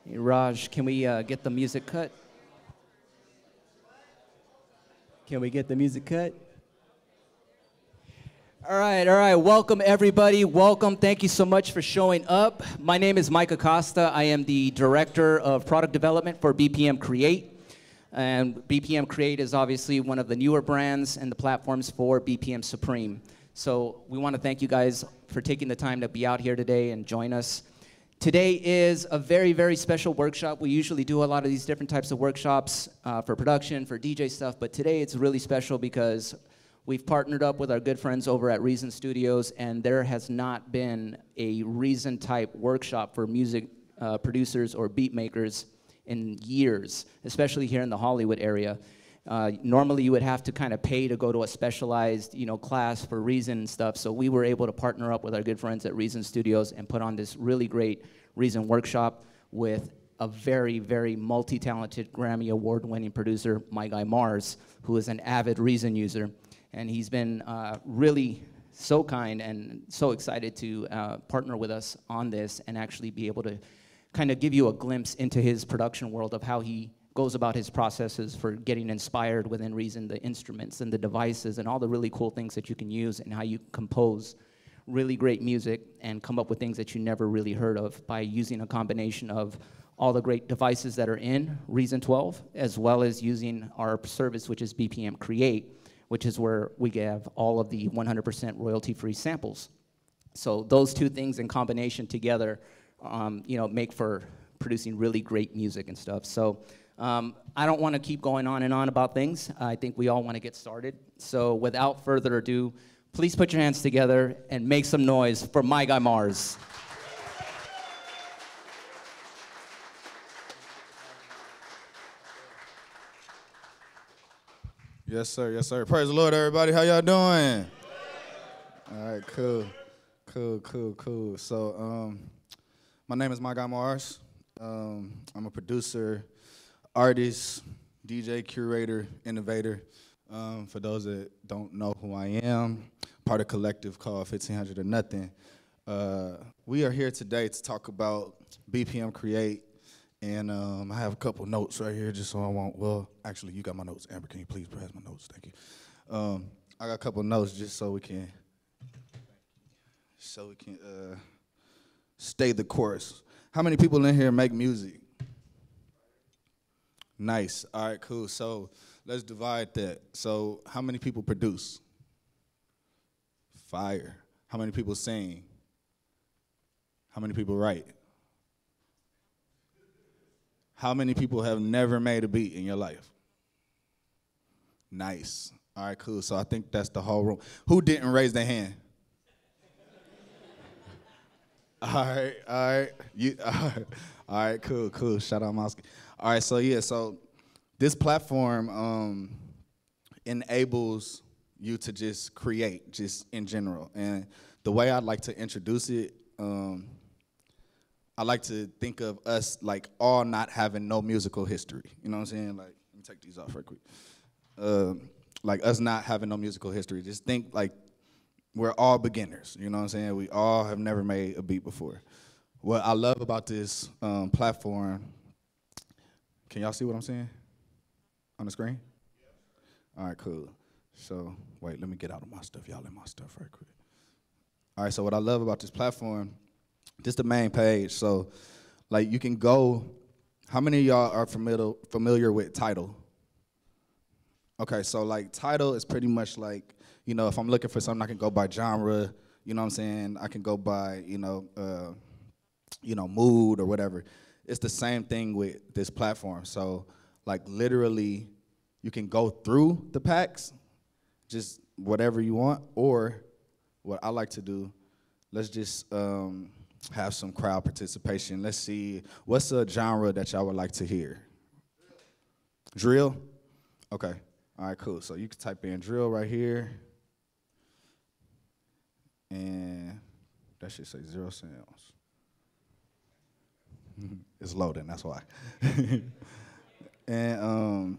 Hey, Raj, can we get the music cut? Can we get the music cut? All right. Welcome, everybody. Welcome. Thank you so much for showing up. My name is Mike Acosta. I am the Director of Product Development for BPM Create. And BPM Create is obviously one of the newer brands and the platforms for BPM Supreme. So we want to thank you guys for taking the time to be out here today and join us. Today is a very, very special workshop. We usually do a lot of these different types of workshops for production, for DJ stuff, but today it's really special because we've partnered up with our good friends over at Reason Studios, and there has not been a Reason-type workshop for music producers or beat makers in years, especially here in the Hollywood area. Normally you would have to kind of pay to go to a specialized, class for Reason and stuff, so we were able to partner up with our good friends at Reason Studios and put on this really great Reason workshop with a very, very multi-talented Grammy Award-winning producer, MyGuyMars, who is an avid Reason user. And he's been really so kind and so excited to partner with us on this and actually be able to kind of give you a glimpse into his production world of how he goes about his processes for getting inspired within Reason, the instruments and the devices and all the really cool things that you can use and how you compose really great music and come up with things that you never really heard of by using a combination of all the great devices that are in Reason 12, as well as using our service, which is BPM Create, which is where we have all of the 100% royalty-free samples. So those two things in combination together, make for producing really great music and stuff. So I don't want to keep going on and on about things. I think we all want to get started. So without further ado, please put your hands together and make some noise for MyGuyMars. Yes, sir. Yes, sir. Praise the Lord, everybody. How y'all doing? All right, cool. So, my name is MyGuyMars. I'm a producer, artist, DJ, curator, innovator. For those that don't know who I am, part of a collective called 1500 or Nothing. We are here today to talk about BPM Create. And I have a couple notes right here just so I won't, well, actually, you got my notes. Amber, can you please pass my notes? Thank you. I got a couple notes just so we can stay the course. How many people in here make music? Nice. All right, cool. So let's divide that. So how many people produce? Fire. How many people sing? How many people write? How many people have never made a beat in your life? Nice. All right, cool. So I think that's the whole room. Who didn't raise their hand? All right. All right, cool. Shout out Mosky. All right, so this platform enables you to just create, just in general. And the way I'd like to introduce it, I like to think of us like all not having no musical history. You know what I'm saying? Like, let me take these off right quick. Like us not having no musical history. Just think like we're all beginners. You know what I'm saying? We all have never made a beat before. What I love about this platform, can y'all see what I'm saying on the screen? All right, cool. So, wait, let me get out of my stuff. Y'all in my stuff right quick. All right, so what I love about this platform, this the main page. So, like, you can go. How many of y'all are familiar with Tidal? Okay, so like Tidal is pretty much like, if I'm looking for something, I can go by genre. You know what I'm saying? I can go by, mood or whatever. It's the same thing with this platform. So, like, literally, you can go through the packs, just whatever you want, or what I like to do, let's just have some crowd participation. Let's see, what's a genre that y'all would like to hear? Drill? Okay. All right, cool. So you can type in drill right here. And that should say 0 sounds. It's loading, that's why. And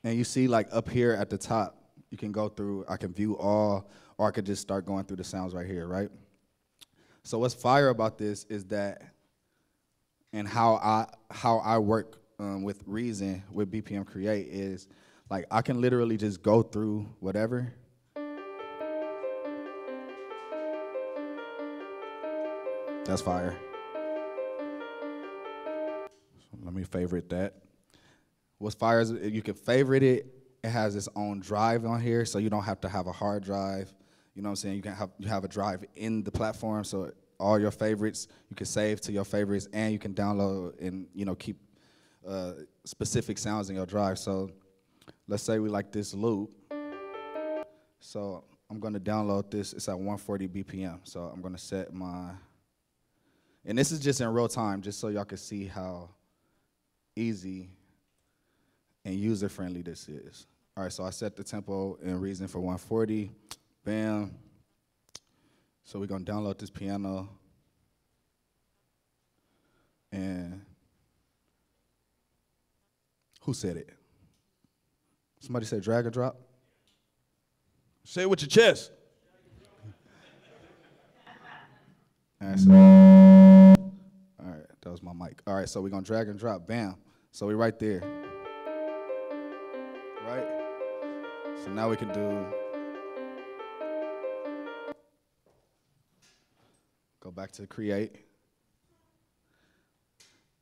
you see like up here at the top, you can go through, I can view all, or I could just start going through the sounds right here, right? So what's fire about this is that and how I work with Reason with BPM Create is like I can literally just go through whatever. That's fire. So let me favorite that. What's fire is you can favorite it. It has its own drive on here, so you don't have to have a hard drive. You know what I'm saying? You have a drive in the platform, so all your favorites you can save to your favorites, and you can download and keep specific sounds in your drive. So let's say we like this loop. So I'm gonna download this. It's at 140 BPM. So I'm gonna set my, and this is just in real time, just so y'all can see how easy and user-friendly this is. All right, so I set the tempo in Reason for 140. Bam. So we're gonna download this piano. And who said it? Somebody said drag and drop? Say it with your chest. All right, that was my mic. All right, so we're gonna drag and drop, bam. So we're right there. Right? So now we can do, go back to create.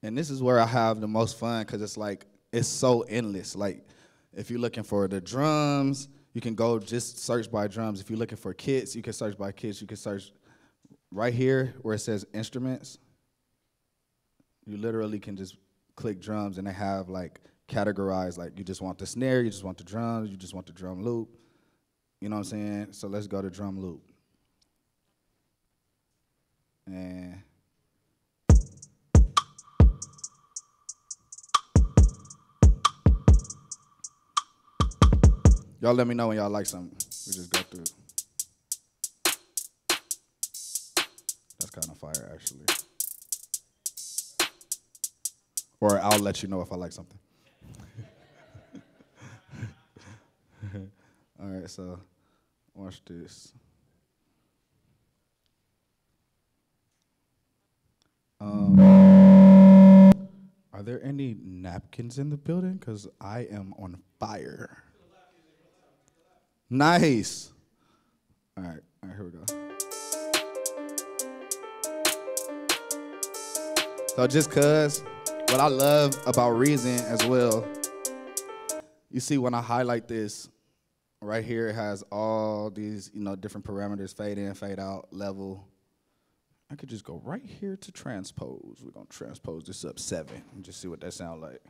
And this is where I have the most fun because it's like, it's so endless. Like, if you're looking for the drums, you can go just search by drums. If you're looking for kits, you can search by kits. You can search right here where it says instruments. You literally can just click drums and they have like categorized, like you just want the snare, you just want the drums, you just want the drum loop. You know what I'm saying? So let's go to drum loop. And y'all let me know when y'all like something. We just go through. That's kind of fire, actually. Or I'll let you know if I like something. All right, so watch this. Are there any napkins in the building? Because I am on fire. Nice. All right, here we go. So just cause, what I love about Reason as well, you see when I highlight this, right here it has all these, different parameters, fade in, fade out, level. I could just go right here to transpose. We're gonna transpose this up 7 and just see what that sounds like.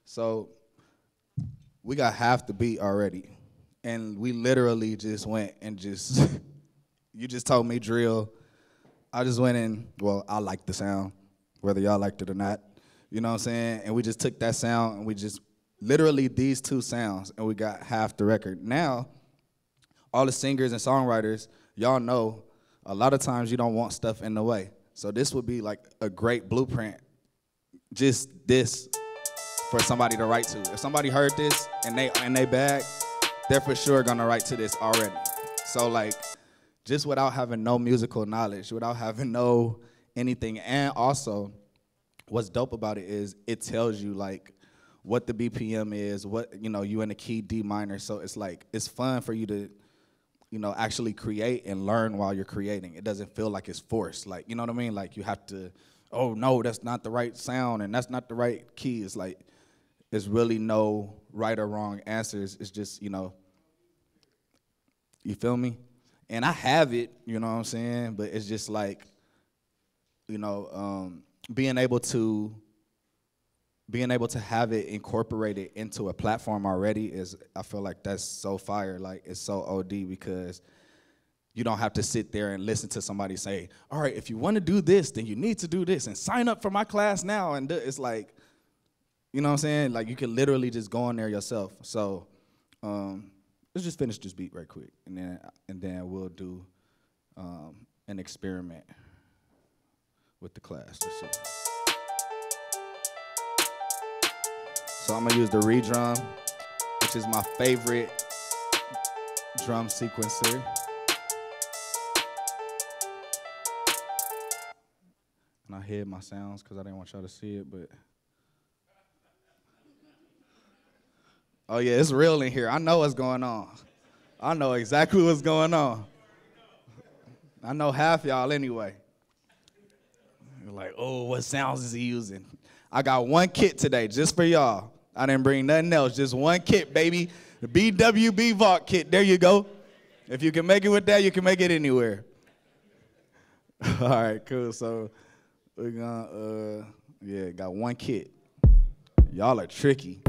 So we got half the beat already. And we literally just went and you just told me drill. I just went in, well, I liked the sound, whether y'all liked it or not. You know what I'm saying? And we just took that sound and we just, literally these 2 sounds, and we got half the record. Now, all the singers and songwriters, y'all know, a lot of times you don't want stuff in the way. So this would be like a great blueprint, just this, for somebody to write to. If somebody heard this and they bag, they're for sure gonna write to this already. So like, just without having no musical knowledge, without having no anything, and also, what's dope about it is it tells you like what the BPM is, what you in the key D minor. So it's like it's fun for you to actually create and learn while you're creating. It doesn't feel like it's forced. Like, you know what I mean? Like you have to, oh no, that's not the right sound and that's not the right key. It's like, there's really no right or wrong answers. It's just, you feel me? And I have it, you know what I'm saying? But it's just like, being able to have it incorporated into a platform already is, I feel like that's so fire. Like, it's so OD because you don't have to sit there and listen to somebody say, all right, if you want to do this, then you need to do this and sign up for my class now. And it's like, you know what I'm saying? Like, you can literally just go in there yourself. So let's just finish this beat right quick, and then we'll do an experiment with the class. Let's see. So I'm gonna use the re-drum, which is my favorite drum sequencer. And I hid my sounds because I didn't want y'all to see it, but. Oh yeah, it's real in here. I know what's going on. I know exactly what's going on. I know half y'all anyway. You're like, oh, what sounds is he using? I got one kit today just for y'all. I didn't bring nothing else, just one kit, baby. The BWB Vault kit, there you go. If you can make it with that, you can make it anywhere. All right, cool. So we're gonna, yeah, got one kit. Y'all are tricky.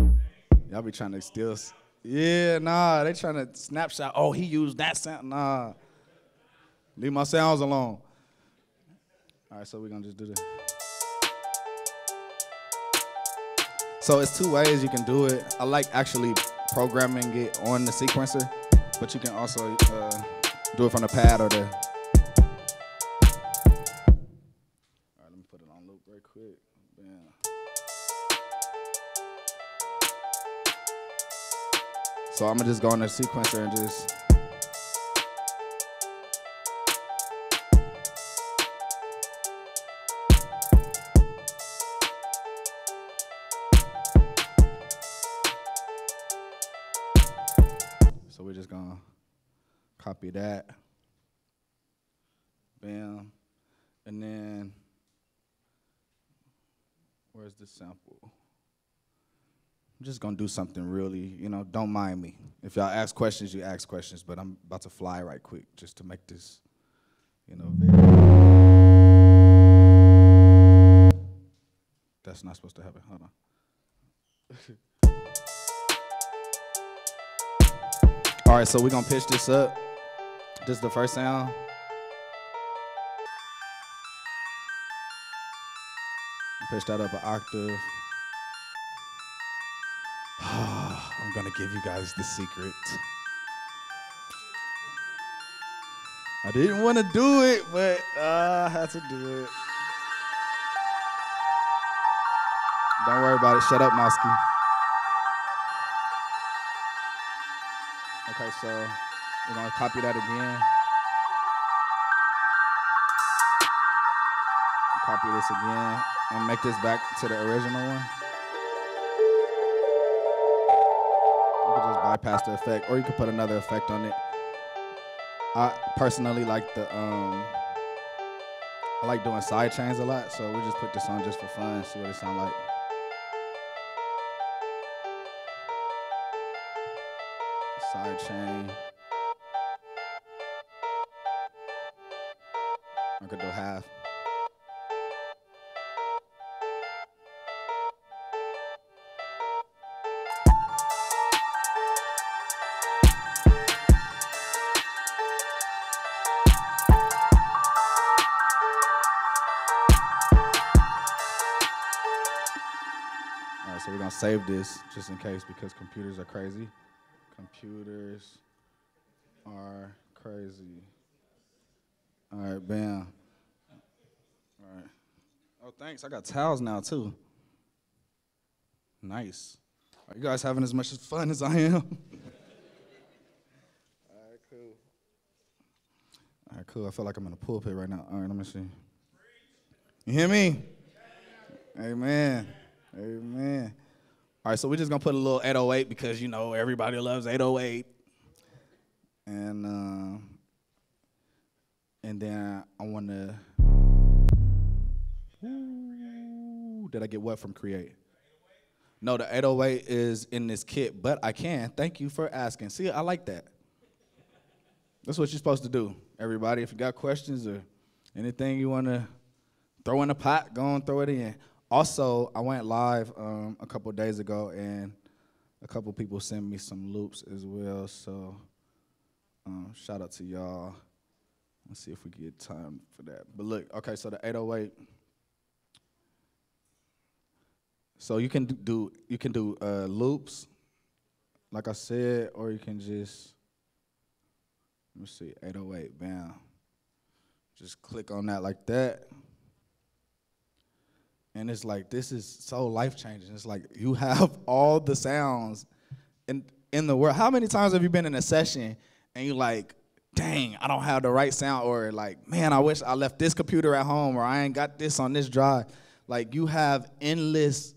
Y'all be trying to steal. Yeah, nah, they trying to snapshot. Oh, he used that sound. Nah. Leave my sounds alone. All right, so we're gonna just do this. So it's two ways you can do it. I like actually programming it on the sequencer, but you can also do it from the pad or the. All right, let me put it on loop real quick. Bam. So I'm gonna just go on the sequencer and just. So we're just gonna copy that. Bam. And then, where's the sample? I'm just gonna do something really, don't mind me. If y'all ask questions, you ask questions, but I'm about to fly right quick just to make this, very. That's not supposed to happen, hold on. All right, so we're gonna pitch this up. This is the first sound. Pitch that up an octave. I'm gonna give you guys the secret. I didn't want to do it, but I had to do it. Don't worry about it. Shut up, Mosky. Okay, so we're gonna copy that again. Copy this again and make this back to the original one. You can just bypass the effect, or you could put another effect on it. I personally like I like doing side chains a lot, so we just put this on just for fun, see what it sounds like. Side chain. I could do half. All right, so we're gonna save this just in case because computers are crazy. Computers are crazy. All right, bam. All right. Oh, thanks. I got towels now, too. Nice. Are you guys having as much fun as I am? All right, cool. All right, cool. I feel like I'm in a pulpit right now. All right, let me see. You hear me? Amen. Amen. All right, so we're just going to put a little 808 because, everybody loves 808. And then I want to... Did I get what from Create? No, the 808 is in this kit, but I can. Thank you for asking. See, I like that. That's what you're supposed to do, everybody. If you got questions or anything you want to throw in the pot, go and throw it in. Also, I went live a couple days ago, and a couple people sent me some loops as well, so shout out to y'all. Let's see if we get time for that. But look, okay, so the 808. So you can do loops, like I said, or you can just, let me see, 808, bam. Just click on that like that. And it's like, this is so life-changing. It's like, you have all the sounds in the world. How many times have you been in a session and you're like, dang, I don't have the right sound, or like, man, I wish I left this computer at home, or I ain't got this on this drive. Like, you have endless.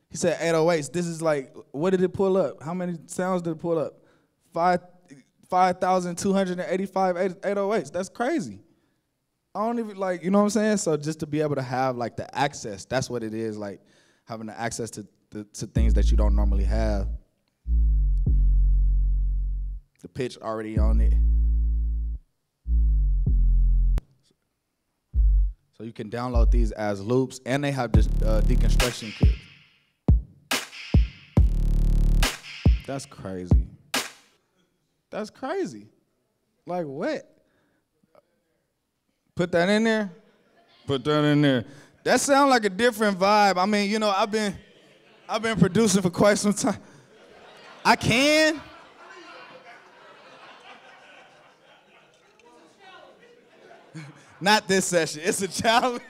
He said 808s. This is like, what did it pull up? How many sounds did it pull up? 5,285 808s. That's crazy. I don't even, like, you know what I'm saying? So just to be able to have, like, the access, that's what it is, like, having the access to things that you don't normally have. The pitch already on it. So you can download these as loops, and they have this deconstruction kit. That's crazy. That's crazy. Like, what? Put that in there? Put that in there. That sounds like a different vibe. I mean, you know, I've been producing for quite some time. I can. Not this session. It's a challenge.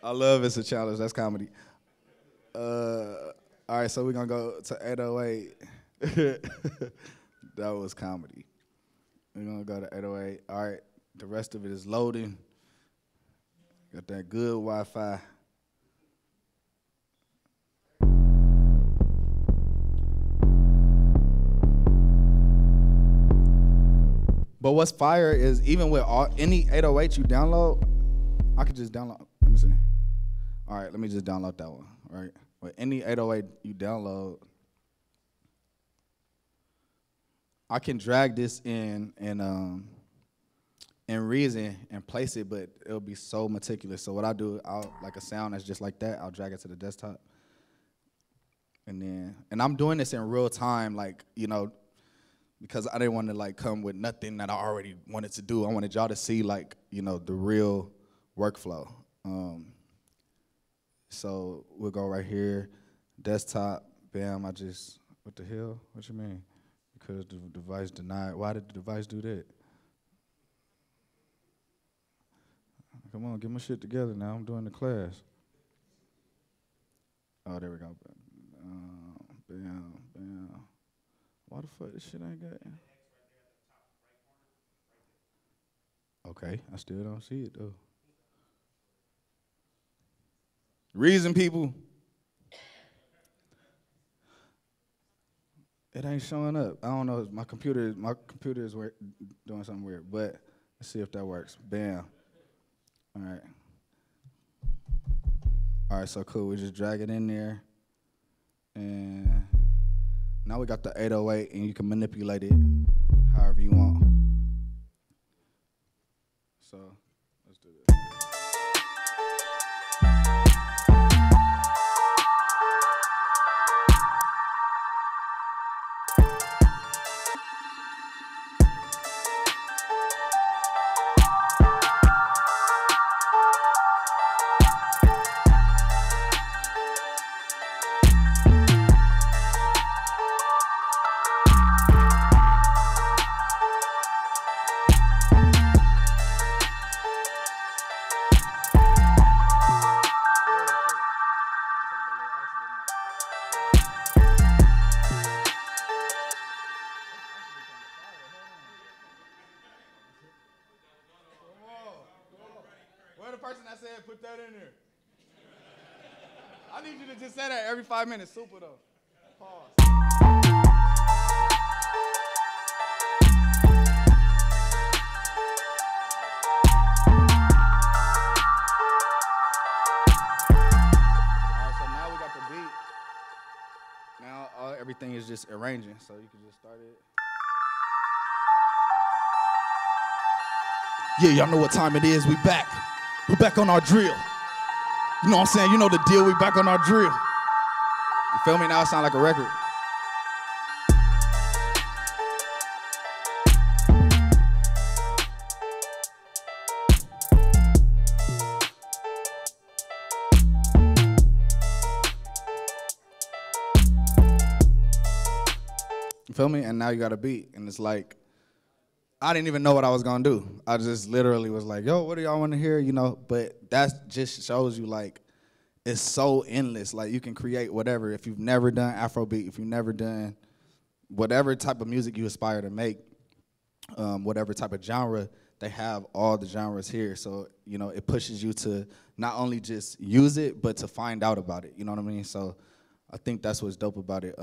I love It's a Challenge. That's comedy. All right, so we're going to go to 808. That was comedy. We're going to go to 808. All right, the rest of it is loading. Got that good Wi-Fi. But what's fire is even with any 808 you download, I could just download. Let me see. All right, let me just download that one. Right. With any 808 you download, I can drag this in Reason and place it, but it'll be so meticulous. So what I do, I'll like a sound that's just like that. I'll drag it to the desktop, and I'm doing this in real time, like, you know, because I didn't want to like come with nothing that I already wanted to do. I wanted y'all to see, like, you know, the real workflow. So we'll go right here, desktop, bam, what the hell? What you mean? Because the device denied. Why did the device do that? Come on, get my shit together now. I'm doing the class. Oh, there we go. Bam, bam. Why the fuck this shit ain't got? Okay, I still don't see it though. Reason, people. It ain't showing up. I don't know. My computer is doing something weird. But let's see if that works. Bam. All right. All right. So cool. We just drag it in there, and now we got the 808, and you can manipulate it however you want. So let's do this. Where the person that said put that in there? I need you to just say that every 5 minutes. Super though. Pause. Alright, so now we got the beat. Now everything is just arranging, so you can just start it. Yeah, y'all know what time it is. We back. We're back on our drill. You know what I'm saying? You know the deal. We back on our drill. You feel me? Now it sound like a record. You feel me? And now you got a beat, and it's like, I didn't even know what I was gonna do. I just literally was like, yo, what do y'all want to hear? You know, but that just shows you like it's so endless. Like you can create whatever. If you've never done Afrobeat, if you've never done whatever type of music you aspire to make, whatever type of genre, they have all the genres here. So, you know, it pushes you to not only just use it, but to find out about it. You know what I mean? So I think that's what's dope about it.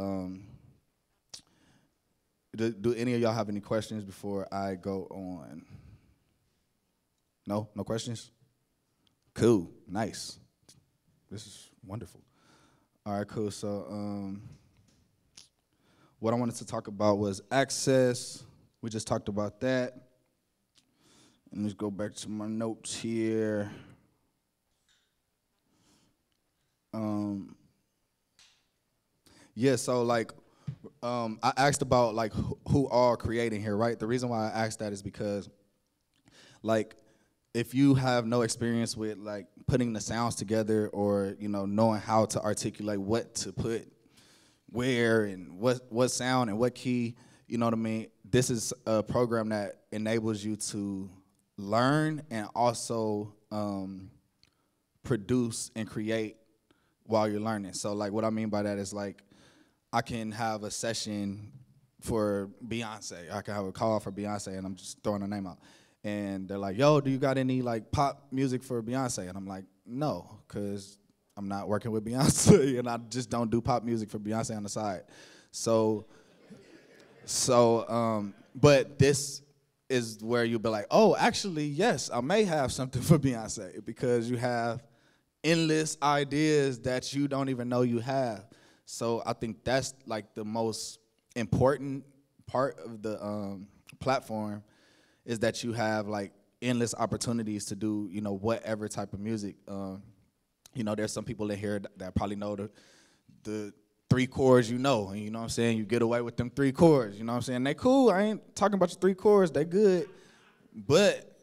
Do any of y'all have any questions before I go on? No? No questions? Cool. Nice. This is wonderful. All right, cool. So what I wanted to talk about was access. We just talked about that. And let's go back to my notes here. Yeah, so like, I asked about like who are creating here, right? The reason why I asked that is because, like, if you have no experience with like putting the sounds together or, you know, knowing how to articulate what to put where and what sound and what key, you know what I mean? This is a program that enables you to learn and also produce and create while you're learning. So like what I mean by that is like I can have a session for Beyonce. I can have a call for Beyonce and I'm just throwing her name out. And they're like, yo, do you got any like pop music for Beyonce? And I'm like, no, because I'm not working with Beyonce and I just don't do pop music for Beyonce on the side. But this is where you'll be like, oh, actually, yes, I may have something for Beyonce because you have endless ideas that you don't even know you have. So I think that's like the most important part of the platform is that you have like endless opportunities to do, you know, whatever type of music. You know, there's some people in here that probably know the 3 chords, you know, and you know what I'm saying? You get away with them 3 chords, you know what I'm saying? They cool, I ain't talking about your 3 chords, they good, but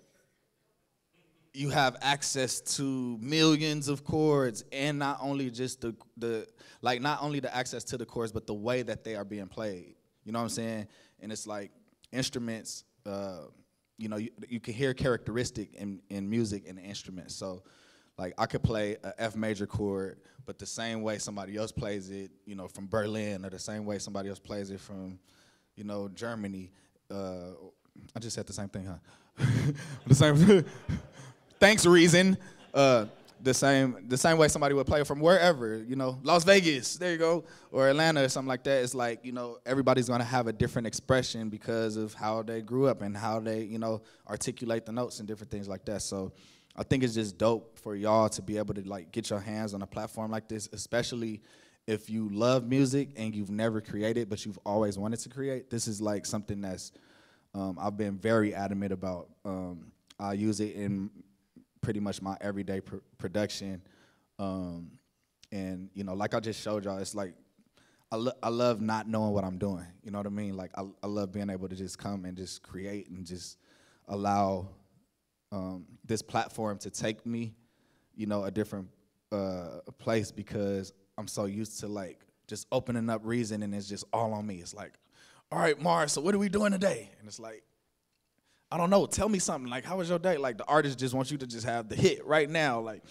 you have access to millions of chords and not only just not only the access to the chords, but the way that they are being played, you know what I'm saying? And it's like instruments, you know, you can hear characteristic in music and instruments. So like I could play a F major chord, but the same way somebody else plays it, you know, from Berlin, or the same way somebody else plays it from, you know, Germany. I just said the same thing, huh? The same. Thanks, Reason. The same way somebody would play it from wherever, you know, Las Vegas, there you go, or Atlanta or something like that. It's like, you know, everybody's gonna have a different expression because of how they grew up and how they, you know, articulate the notes and different things like that. So I think it's just dope for y'all to be able to like get your hands on a platform like this, especially if you love music and you've never created, but you've always wanted to create. This is like something that's I've been very adamant about. I use it in pretty much my everyday production, and you know, like I just showed y'all, it's like I love not knowing what I'm doing. You know what I mean? Like I love being able to just come and just create and just allow this platform to take me, you know, a different place because I'm so used to like just opening up Reason and it's just all on me. It's like, all right, Mars, so what are we doing today? And it's like, I don't know, tell me something. Like, how was your day? Like, the artist just wants you to just have the hit right now. Like,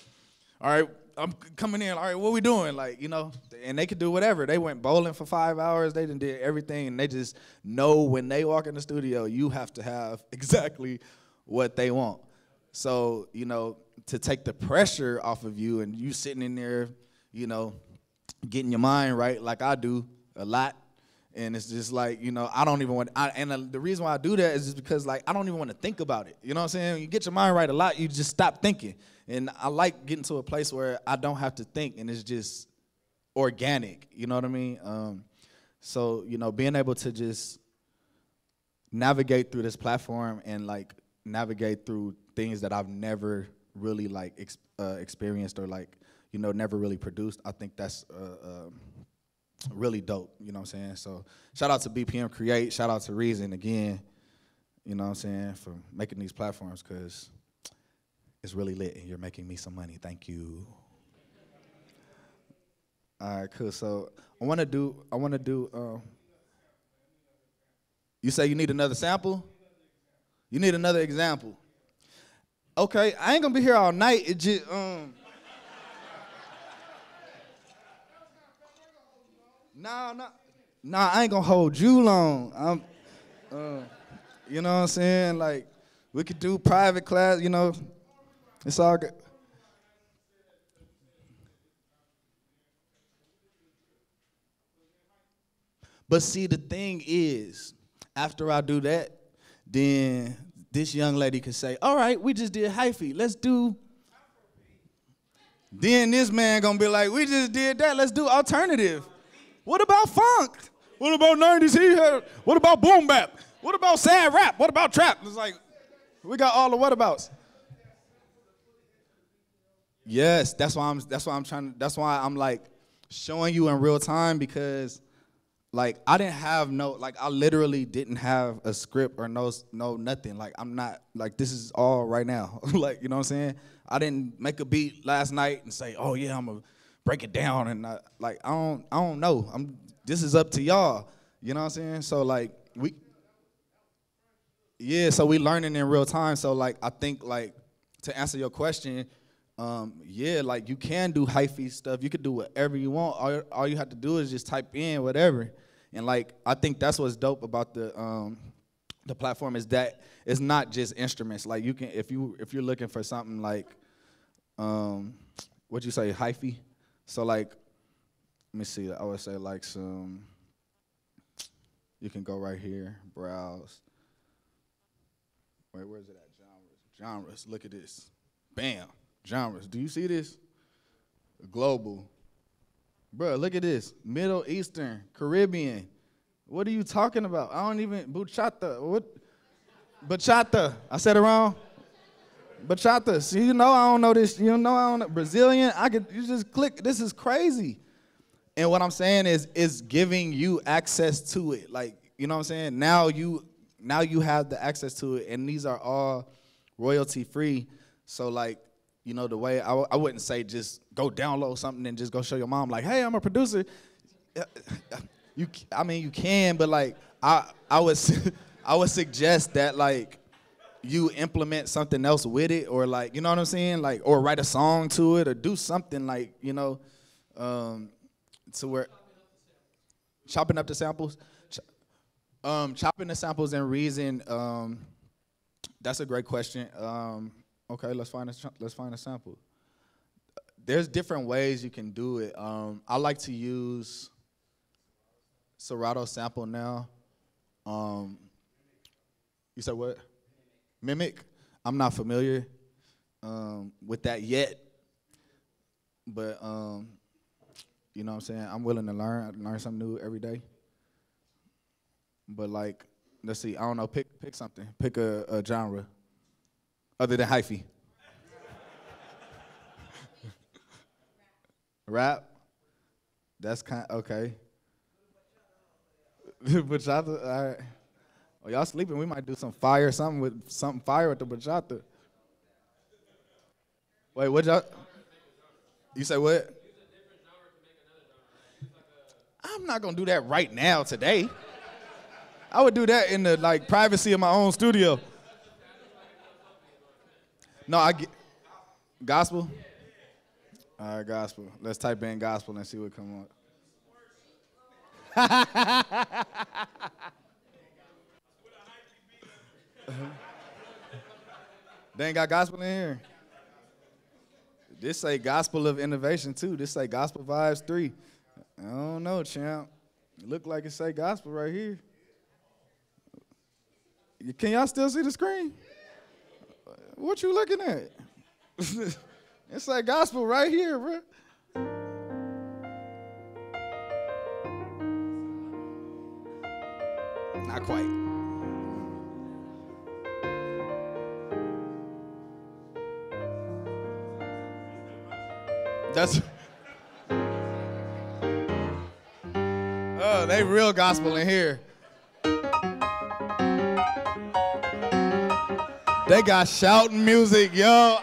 all right, I'm coming in. All right, what we doing? Like, you know, and they could do whatever. They went bowling for 5 hours. They did everything, and they just know when they walk in the studio, you have to have exactly what they want. So, you know, to take the pressure off of you and you sitting in there, you know, getting your mind right like I do a lot. And it's just like, you know, I don't even want, the reason why I do that is just because, like, I don't even want to think about it. You know what I'm saying? When you get your mind right a lot, you just stop thinking. And I like getting to a place where I don't have to think and it's just organic. You know what I mean? So, you know, being able to just navigate through this platform and, like, navigate through things that I've never really, like, experienced or, like, you know, never really produced, I think that's really dope, you know what I'm saying? So shout out to BPM Create, shout out to Reason again, you know what I'm saying, for making these platforms because it's really lit and you're making me some money. Thank you. All right, cool. So I want to do, you say you need another sample? You need another example. Okay, I ain't gonna be here all night. It just Nah, I ain't gonna hold you long. You know what I'm saying? Like, we could do private class, you know. It's all good. But see, the thing is, after I do that, then this young lady could say, all right, we just did hyphy. Let's do. Then this man gonna be like, we just did that. Let's do alternative. What about funk? What about 90s hip? What about boom bap? What about sad rap? What about trap? It's like, we got all the whatabouts. Yes, that's why I'm like showing you in real time, because like I literally didn't have a script or no nothing. Like I'm not, like this is all right now. Like, you know what I'm saying? I didn't make a beat last night and say, oh yeah, I'm gonna break it down, and I don't know. This is up to y'all. You know what I'm saying? So like so we learning in real time. So like I think like to answer your question, like you can do hyphy stuff. You could do whatever you want. All you have to do is just type in whatever. And like I think that's what's dope about the platform, is that it's not just instruments. Like you can, if you're looking for something like what'd you say, hyphy? So like, let me see, I would say like you can go right here, browse. Wait, where's it at? Genres, look at this. Bam, genres, do you see this? Global. Bruh, look at this. Middle Eastern, Caribbean. What are you talking about? I don't even, bachata, what? Bachata, I said it wrong? Bachata, see, you know I don't know this, you know I don't know, Brazilian, you just click, this is crazy. And what I'm saying is giving you access to it. Like, you know what I'm saying? Now you have the access to it, and these are all royalty free. So like, you know, the way I wouldn't say just go download something and just go show your mom like, hey, I'm a producer. You can, but like I would suggest that like you implement something else with it, or like, you know what I'm saying? Like, or write a song to it, or do something like, you know, to where chopping up the samples. Chopping the samples in Reason, that's a great question. Okay, let's find a sample. There's different ways you can do it. I like to use Serato sample now. You said what? Mimic? I'm not familiar with that yet, but you know what I'm saying? I'm willing to learn something new every day. But like, let's see, I don't know, pick something. Pick a genre other than hyphy. Rap? That's kind of, okay. Bachata, all right. Oh, y'all sleeping, we might do some fire, something fire with the bachata. Wait, what y'all? You say what? I'm not gonna do that right now today. I would do that in the like privacy of my own studio. No, I get gospel. All right, gospel. Let's type in gospel and see what comes up. They ain't got gospel in here. This say gospel of innovation too. This say gospel vibes 3. I don't know, champ. It look like it say gospel right here. Can y'all still see the screen? What you looking at? It's like gospel right here, bro. Not quite. That's. Oh, they real gospel in here. They got shouting music, yo.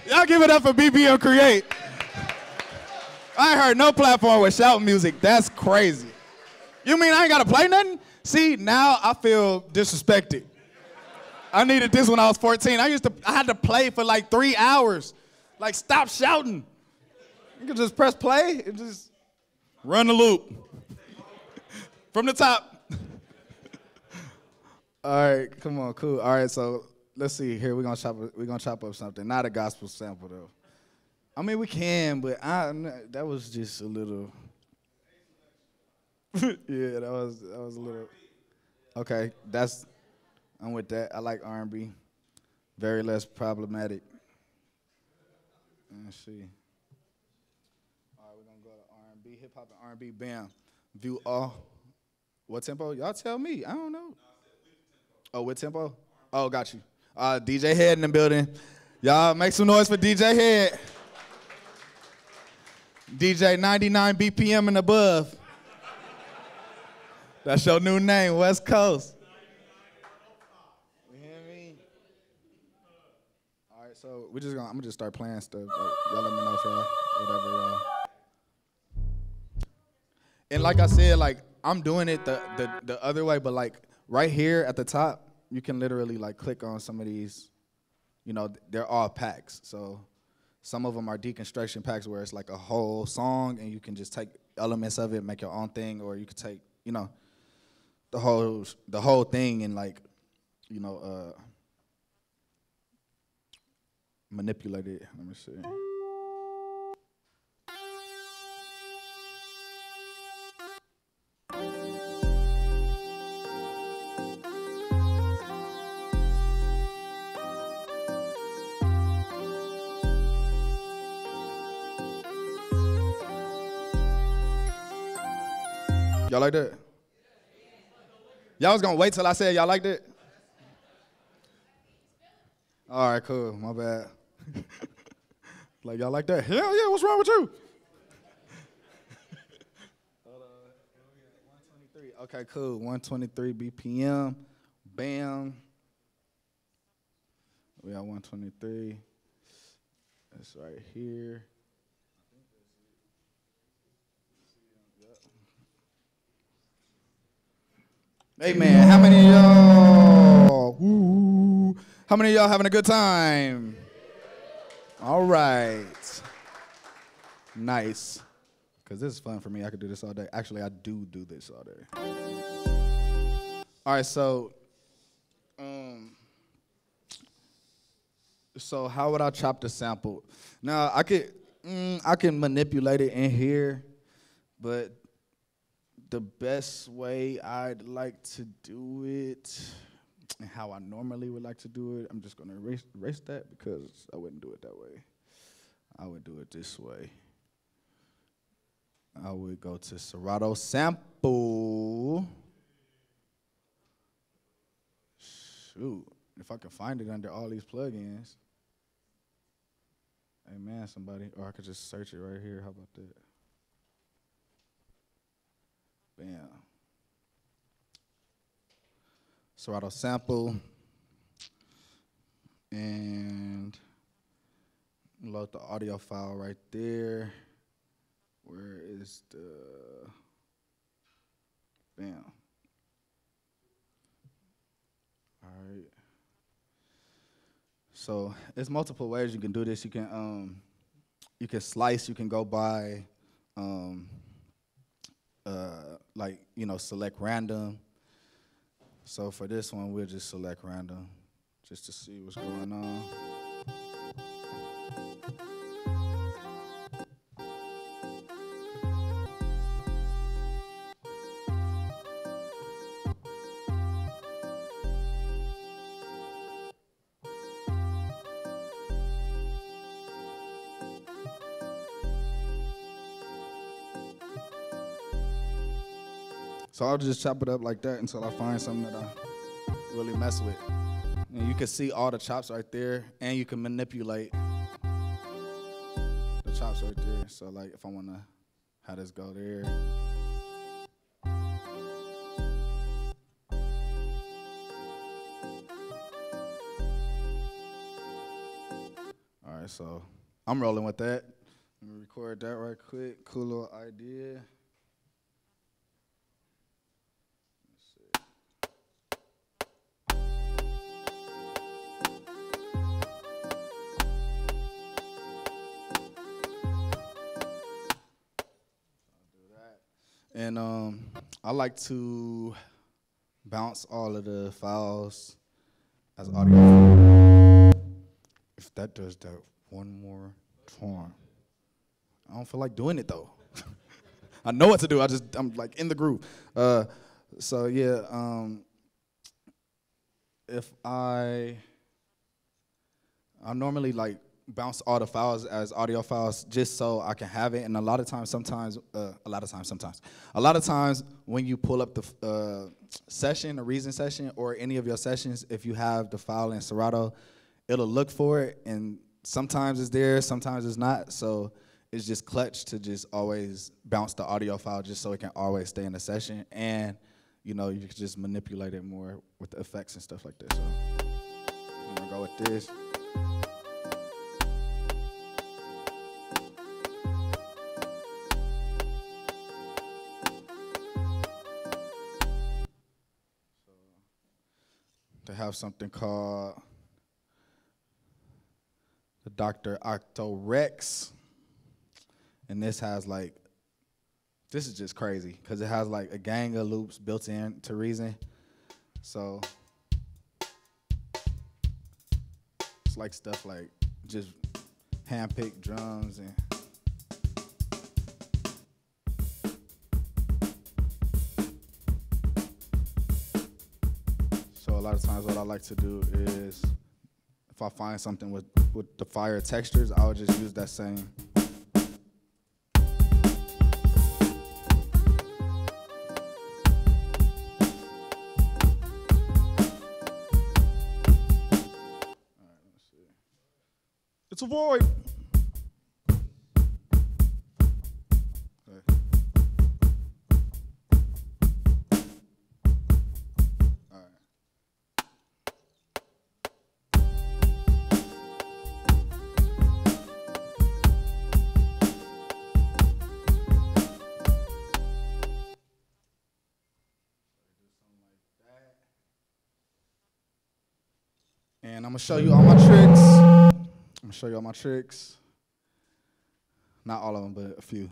Y'all give it up for BPM Create. I ain't heard no platform with shouting music. That's crazy. You mean I ain't gotta play nothing? See, now I feel disrespected. I needed this when I was 14. I had to play for like 3 hours. Like, stop shouting. You can just press play and just run the loop. From the top. All right, come on, cool. All right, so let's see here. We're gonna chop up something. Not a gospel sample though. I mean, we can, but that was just a little. Yeah, that was a little. Okay, I'm with that. I like R&B. Very less problematic. Let's see. All right, we're gonna go to R&B, hip hop and R&B. Bam. View all. What tempo? Y'all tell me. I don't know. Oh, what tempo? Oh, got you. DJ Head in the building. Y'all make some noise for DJ Head. DJ 99 BPM and above. That's your new name, West Coast. You hear me? All right, so I'm gonna just start playing stuff. Like, y'all let me know if whatever y'all. And like I said, like I'm doing it the other way, but like right here at the top, you can literally like click on some of these. You know, they're all packs. So some of them are deconstruction packs where it's like a whole song, and you can just take elements of it, make your own thing, or you could take, you know, the whole thing and like, you know, manipulate it. Let me see. Y'all like that? Y'all was gonna wait till I said y'all liked it? All right, cool, my bad. Like, y'all like that? Hell yeah, what's wrong with you? Hold on, 123. Okay, cool, 123 BPM, bam. We got 123. That's right here. Hey man, how many of y'all? Woo, how many of y'all having a good time? All right. Nice. Because this is fun for me. I could do this all day. Actually, I do this all day. All right, so how would I chop the sample? Now, I can manipulate it in here, but the best way I'd like to do it, and how I normally would like to do it, I'm just going to erase that because I wouldn't do it that way. I would do it this way. I would go to Serato Sample. Shoot, if I can find it under all these plugins. Hey man, somebody, or I could just search it right here. How about that? Bam. Serato Sample. And load the audio file right there. Where is the, bam. All right. So there's multiple ways you can do this. You can slice, you can go by like, you know, select random. So for this one, we'll just select random just to see what's going on. So I'll just chop it up like that until I find something that I really mess with. And you can see all the chops right there, and you can manipulate the chops right there. So like if I want to have this go there. All right, so I'm rolling with that. Let me record that right quick. Cool little idea. Let's see. And I like to bounce all of the files as audio. If that does that one more time. I don't feel like doing it though. I know what to do. I'm like in the groove. So yeah, if I normally like bounce all the files as audio files just so I can have it. And a lot of times when you pull up the session, a Reason session, or any of your sessions, if you have the file in Serato, it'll look for it, and sometimes it's there, sometimes it's not. So it's just clutch to just always bounce the audio file just so it can always stay in the session, and you know, you can just manipulate it more with the effects and stuff like this. So I'm gonna go with this. To have something called the Dr. Octorex, and this has like, this is just crazy because it has like a gang of loops built in to Reason. So it's like stuff like just hand-picked drums and so a lot of times what I like to do is if I find something with the fire textures, I would just use that same. It's a void. Okay. All right. And I'm gonna show you all my tricks. I'm gonna show you all my tricks. Not all of them, but a few.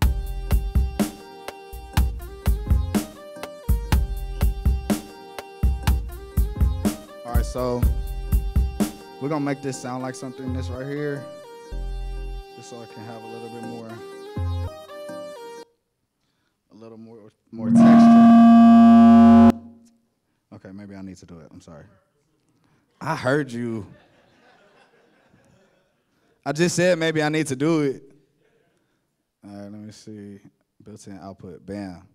All right, so we're gonna make this sound like something this right here, just so I can have a little bit more, more texture. Okay, maybe I need to do it. I'm sorry. I heard you. I just said maybe I need to do it. All right, let me see. Built-in output, bam.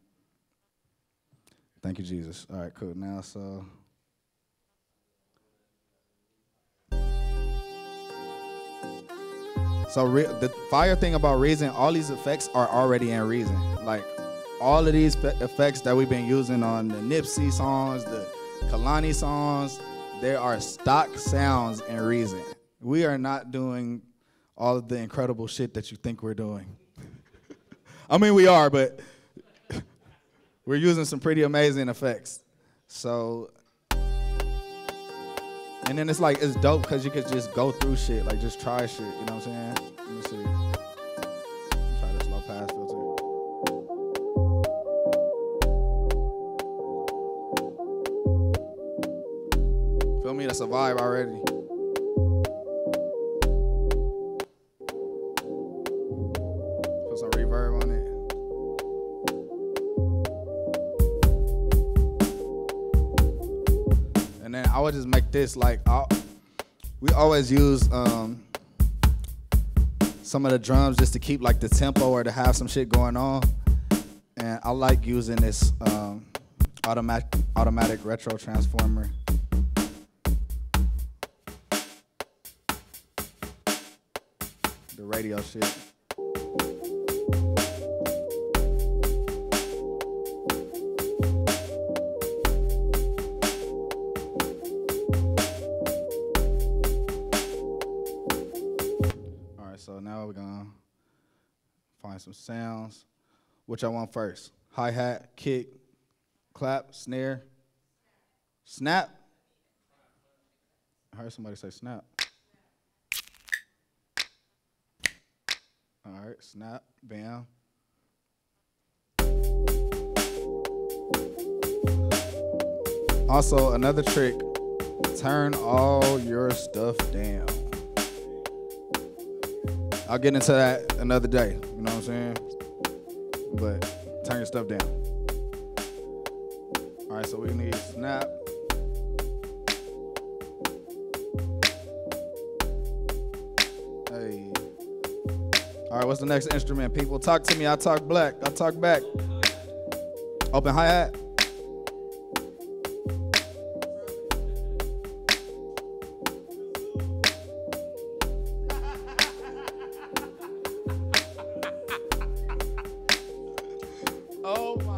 Thank you, Jesus. All right, cool. Now, so. The fire thing about Reason, all these effects are already in Reason. Like, all of these effects that we've been using on the Nipsey songs, the Kalani songs, there are stock sounds in Reason. We are not doing all of the incredible shit that you think we're doing. I mean, we are, but we're using some pretty amazing effects. So, and then it's like, it's dope because you could just go through shit, like just try shit, you know what I'm saying? Let me see. Try this low pass filter. Feel me? That's a vibe already. Put some reverb on it. And then I would just make this like, we always use some of the drums just to keep like the tempo or to have some shit going on. And I like using this automatic retro transformer. The radio shit. So now we're gonna find some sounds. Which I want first? Hi-hat, kick, clap, snare, snap. I heard somebody say snap. All right, snap, bam. Also, another trick, turn all your stuff down. I'll get into that another day, you know what I'm saying? But turn your stuff down. All right, so we need snap. Hey. All right, what's the next instrument? People talk to me, I talk black, I talk back. Open hi-hat. Oh my.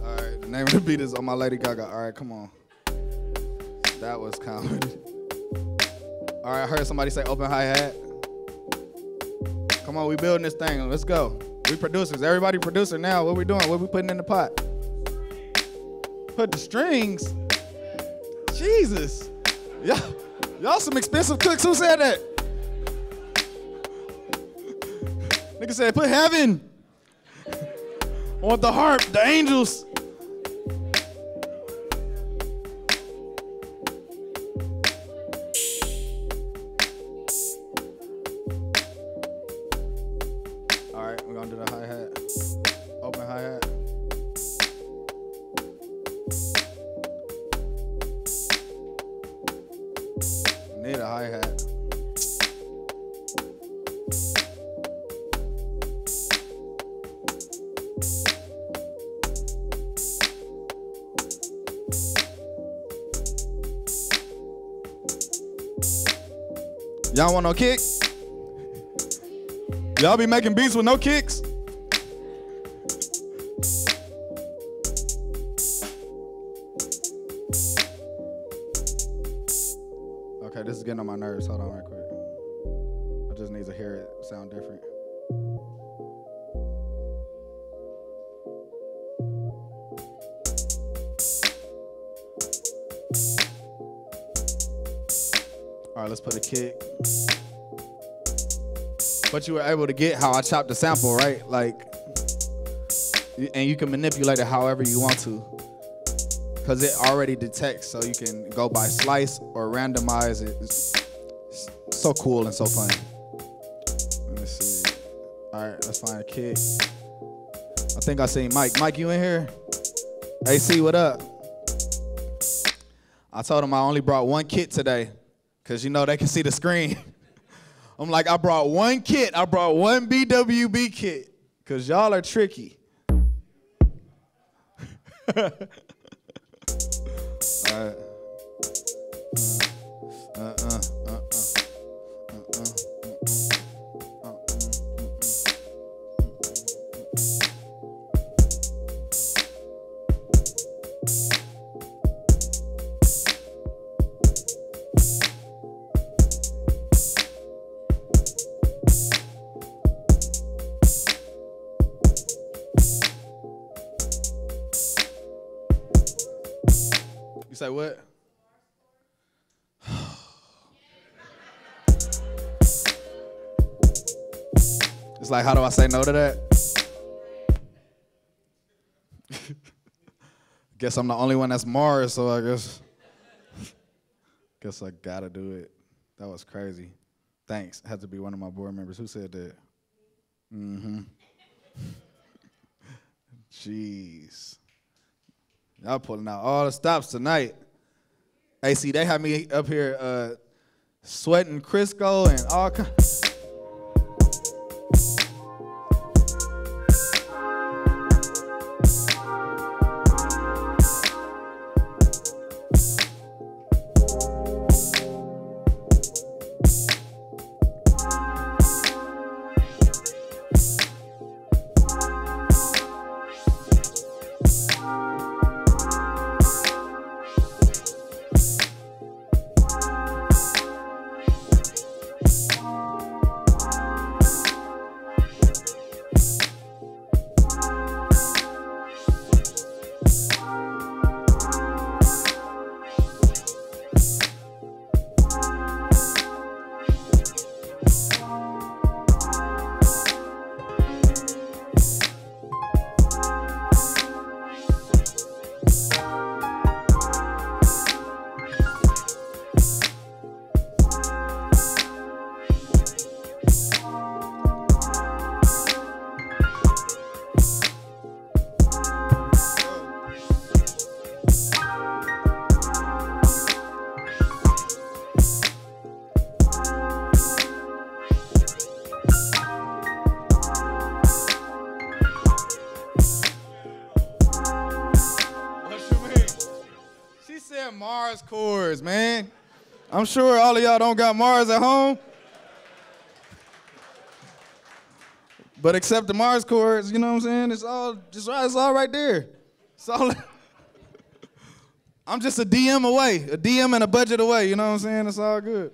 All right, the name of the beat is On My Lady Gaga. All right, come on. That was comedy. All right, I heard somebody say open hi-hat. Come on, we building this thing. Let's go. We producers. Everybody producer now. What we doing? What we putting in the pot? Put the strings. Jesus. Y'all some expensive cooks. Who said that? Nigga said, put heaven. I want the harp, the angels. All right, we're gonna do the hi-hat. Open hi-hat. Need a hi-hat. Y'all want no kick? Y'all be making beats with no kicks? Okay, this is getting on my nerves. Hold on right quick. I just need to hear it sound different. All right, let's put a kick. But you were able to get how I chopped the sample, right? Like, and you can manipulate it however you want to, because it already detects, so you can go by slice or randomize it. It's so cool and so fun. Let me see. All right, let's find a kick. I think I seen Mike. Mike, you in here? AC, what up? I told him I only brought one kit today, because you know they can see the screen. I'm like, I brought one kit. I brought one BWB kit, because y'all are tricky. All right. You say what? It's like, how do I say no to that? Guess I'm the only one that's Mars, so I guess I gotta do it. That was crazy. Thanks. Had to be one of my board members. Who said that? Mm-hmm. Jeez. Y'all pulling out all the stops tonight. Hey, see, they had me up here sweating Crisco and all kinds. said Mars chords, man. I'm sure all of y'all don't got Mars at home. But except the Mars chords, you know what I'm saying? It's all right there. It's all I'm just a DM away, a DM and a budget away, you know what I'm saying? It's all good.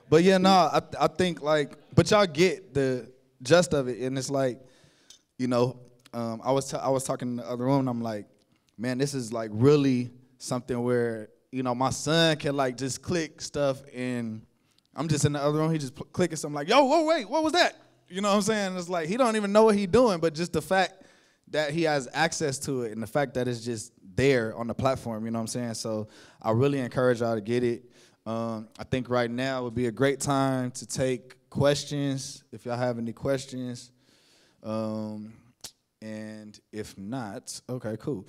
But yeah, no, I think like, but y'all get the gist of it, and it's like, you know, I was talking in the other room, and I'm like, man, this is like really something where, you know, my son can like just click stuff, and I'm just in the other room, he just clicking something like, yo, whoa, wait, what was that? You know what I'm saying? It's like he don't even know what he's doing, but just the fact that he has access to it and the fact that it's just there on the platform, you know what I'm saying? So I really encourage y'all to get it. I think right now would be a great time to take questions, if y'all have any questions. And if not, okay, cool.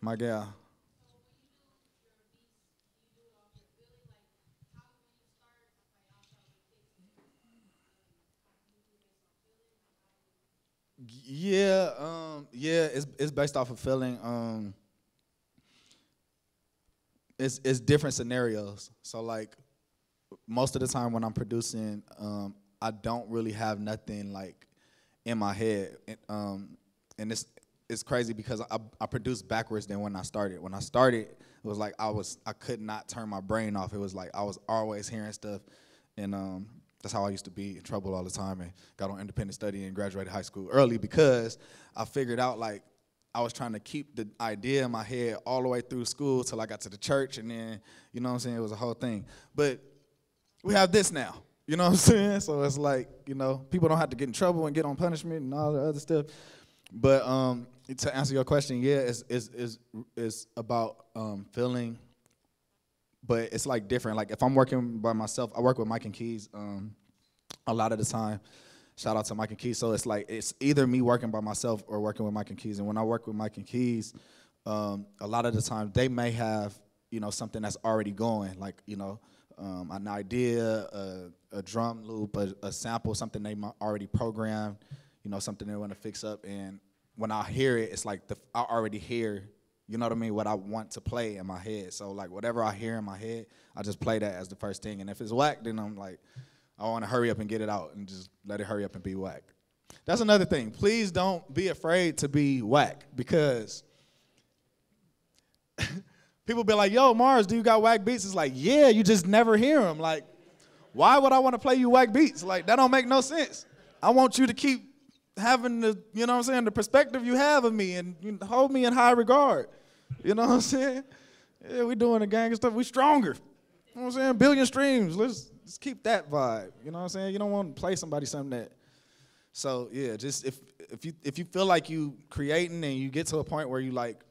My gal. Yeah, it's based off of feeling. It's different scenarios. So like most of the time when I'm producing, I don't really have nothing like in my head. And it's crazy because I produce backwards than when I started. When I started, it was like I could not turn my brain off. It was like I was always hearing stuff, and that's how I used to be in trouble all the time and got on independent study and graduated high school early because I figured out like I was trying to keep the idea in my head all the way through school till I got to the church, and then, you know what I'm saying, it was a whole thing. But we have this now, you know what I'm saying? So it's like, you know, people don't have to get in trouble and get on punishment and all the other stuff. But to answer your question, yeah, it's about feeling, but it's like different. Like if I'm working by myself, I work with Mike and Keys a lot of the time. Shout out to Mike and Keys. So it's like it's either me working by myself or working with Mike and Keys. And when I work with Mike and Keys, a lot of the time they may have, you know, something that's already going, like, you know, an idea, a drum loop, a sample, something they might already programmed, you know, something they want to fix up. And when I hear it, it's like I already hear, you know what I mean, what I want to play in my head. So like whatever I hear in my head, I just play that as the first thing. And if it's whack, then I'm like, I want to hurry up and get it out and just let it hurry up and be whack. That's another thing. Please don't be afraid to be whack, because people be like, yo, Mars, do you got whack beats? It's like, yeah, you just never hear them. Like, why would I want to play you whack beats? Like, that don't make no sense. I want you to keep having the, you know what I'm saying, the perspective you have of me, and you hold me in high regard. You know what I'm saying? Yeah, we doing the gang and stuff. We stronger. You know what I'm saying? Billion streams. Let's keep that vibe. You know what I'm saying? You don't want to play somebody something that. So yeah, just if you feel like you creating and you get to a point where you like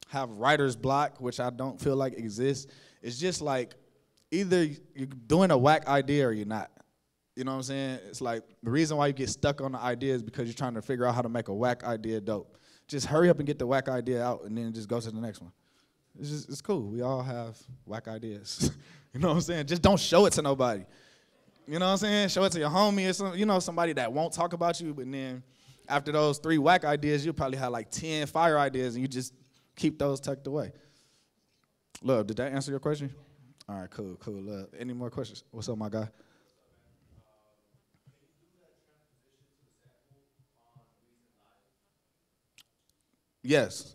have writer's block, which I don't feel like exists, it's just like either you're doing a whack idea or you're not. You know what I'm saying? It's like the reason why you get stuck on the idea is because you're trying to figure out how to make a whack idea dope. Just hurry up and get the whack idea out and then just go to the next one. It's cool. We all have whack ideas. You know what I'm saying? Just don't show it to nobody. You know what I'm saying? Show it to your homie or some, you know, somebody that won't talk about you, but then after those 3 whack ideas, you'll probably have like 10 fire ideas, and you just keep those tucked away. Love, did that answer your question? All right, cool. Love. Any more questions? What's up, my guy? Yes.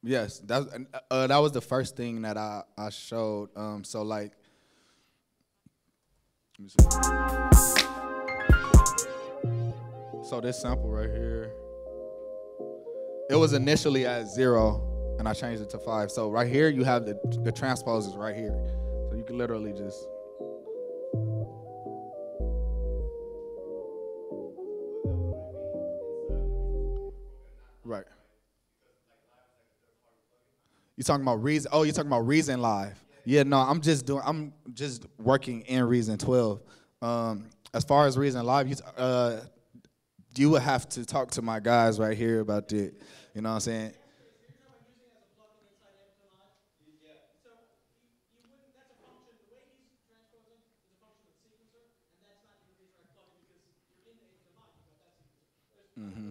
That was the first thing that I showed. So like, let me see. So this sample right here, it was initially at 0, and I changed it to 5. So right here, you have the transposes right here. So you can literally just. Right. You talking about Reason? Oh, you talking about Reason Live? Yeah, no, I'm just working in Reason 12. As far as Reason Live, you would have to talk to my guys right here about it. You know what I'm saying? Mm-hmm.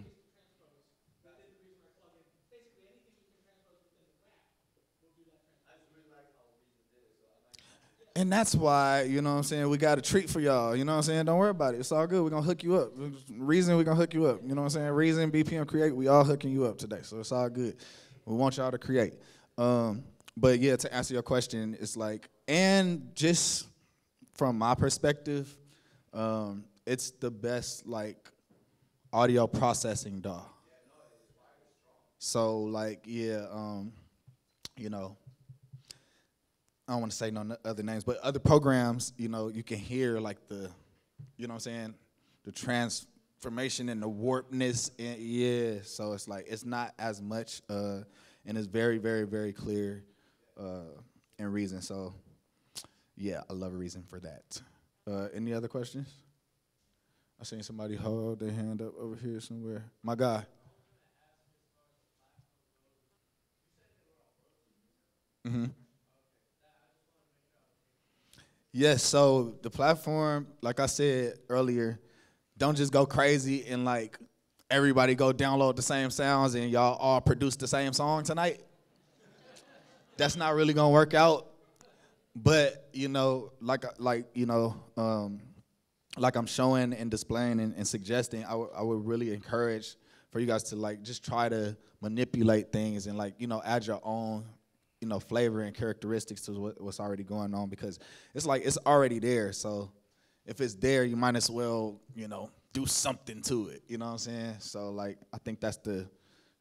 And that's why, you know what I'm saying, we got a treat for y'all. You know what I'm saying? Don't worry about it. It's all good. We're going to hook you up. Reason, we're going to hook you up. You know what I'm saying? Reason, BPM Create, we all hooking you up today. So it's all good. We want y'all to create. But yeah, to answer your question, it's like, and just from my perspective, it's the best, like, audio processing DAW. So, like, yeah, you know, I don't want to say no other names, but other programs, you know, you can hear like the, you know what I'm saying, the transformation and the warpness, and yeah. So it's like it's not as much, and it's very, very, very clear, in Reason. So yeah, I love Reason for that. Any other questions? I seen somebody hold their hand up over here somewhere. My guy. Mm-hmm. Yes, so the platform, like I said earlier, don't just go crazy and like everybody go download the same sounds and y'all all produce the same song tonight. That's not really gonna work out. But you know, like I'm showing and displaying and suggesting, I would really encourage for you guys to like just try to manipulate things and like, you know, add your own, you know, flavor and characteristics to what's already going on, because it's like it's already there. So if it's there, you might as well, you know, do something to it. You know what I'm saying? So like I think that's the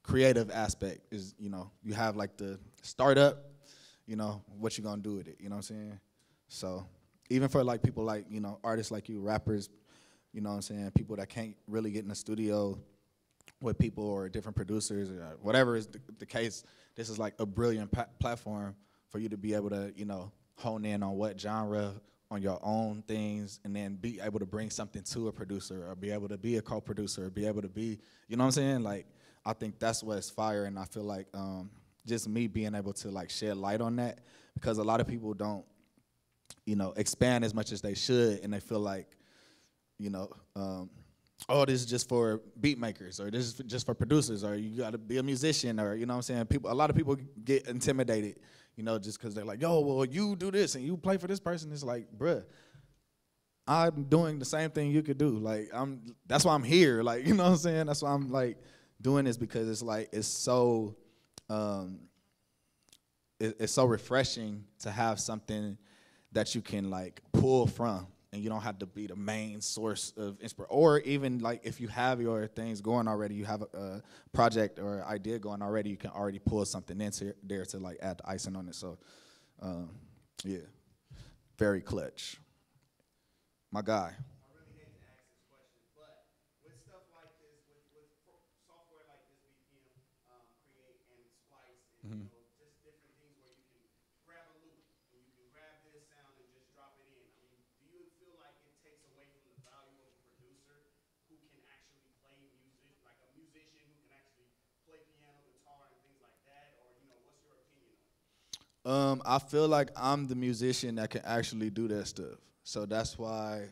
creative aspect is, you know, you have like the startup, you know, what you gonna do with it. You know what I'm saying? So even for like people like, you know, artists like you, rappers, you know what I'm saying, people that can't really get in the studio with people or different producers or whatever is the case, this is like a brilliant platform for you to be able to, you know, hone in on what genre on your own things and then be able to bring something to a producer or be able to be a co-producer or be able to be, you know what I'm saying? Like, I think that's what's fire, and I feel like just me being able to like shed light on that, because a lot of people don't, you know, expand as much as they should, and they feel like, you know, oh, this is just for beat makers, or this is just for producers, or you got to be a musician, or, you know what I'm saying? A lot of people get intimidated, you know, just because they're like, yo, well, you do this and you play for this person. It's like, bruh, I'm doing the same thing you could do. Like, that's why I'm here. Like, you know what I'm saying? That's why I'm like doing this, because it's like, it's so refreshing to have something that you can like pull from, and you don't have to be the main source of inspiration. Or even like if you have your things going already, you have a project or idea going already, you can already pull something into there to like add the icing on it. So yeah, very clutch. My guy. Mhm. I feel like I'm the musician that can actually do that stuff. So that's why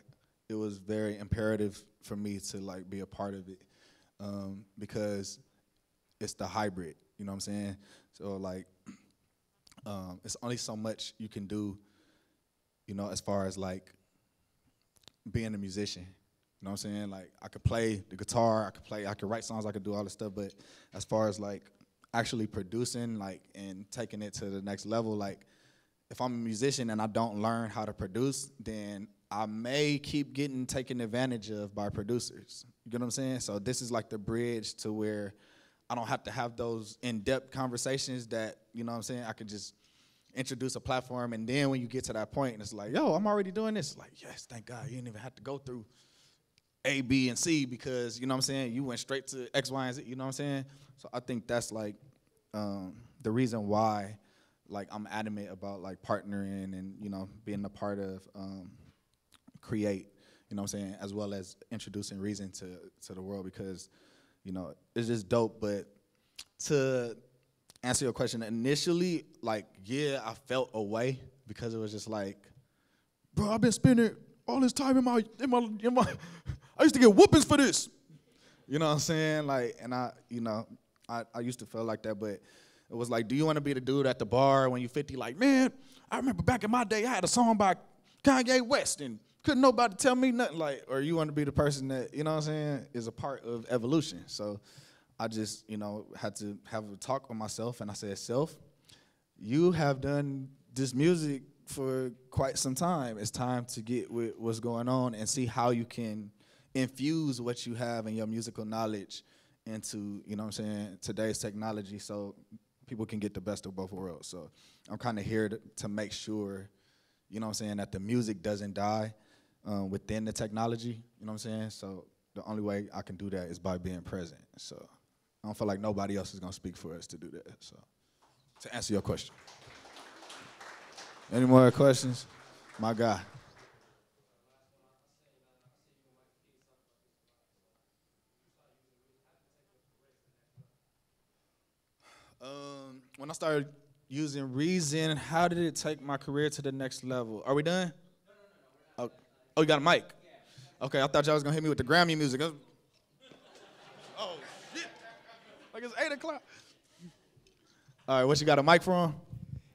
it was very imperative for me to like be a part of it, because it's the hybrid. You know what I'm saying? So like, it's only so much you can do, you know, as far as like being a musician. You know what I'm saying? Like I could play the guitar, I could write songs, I could do all this stuff, but as far as like actually producing like and taking it to the next level, like if I'm a musician and I don't learn how to produce, then I may keep getting taken advantage of by producers. You get what I'm saying? So this is like the bridge to where I don't have to have those in-depth conversations that, you know what I'm saying, I could just introduce a platform, and then when you get to that point and it's like, yo, I'm already doing this, like, yes, thank God, you didn't even have to go through A, B, and C, because, you know what I'm saying, you went straight to X, Y, and Z, you know what I'm saying? So I think that's like the reason why like I'm adamant about like partnering and, you know, being a part of Create, you know what I'm saying, as well as introducing Reason to the world, because, you know, it's just dope. But to answer your question, initially, like, yeah, I felt away, because it was just like, bro, I've been spending all this time in my I used to get whoopings for this. You know what I'm saying? Like, and I used to feel like that, but It was like, do you want to be the dude at the bar when you're 50, like, man, I remember back in my day, I had a song by Kanye West and couldn't nobody tell me nothing, like, or you want to be the person that, you know what I'm saying, is a part of evolution. So I just, you know, had to have a talk with myself, and I said, self, you have done this music for quite some time. It's time to get with what's going on and see how you can infuse what you have in your musical knowledge into, you know what I'm saying, today's technology so people can get the best of both worlds. So I'm kind of here to make sure, you know what I'm saying, that the music doesn't die within the technology, you know what I'm saying? So the only way I can do that is by being present. So I don't feel like nobody else is gonna speak for us to do that, so to answer your question. Any more questions? My guy. When I started using Reason, how did it take my career to the next level? Are we done? No. Oh, you got a mic? Okay, I thought y'all was gonna hit me with the Grammy music. Oh, shit. Like it's 8 o'clock. All right, what you got, a mic for him?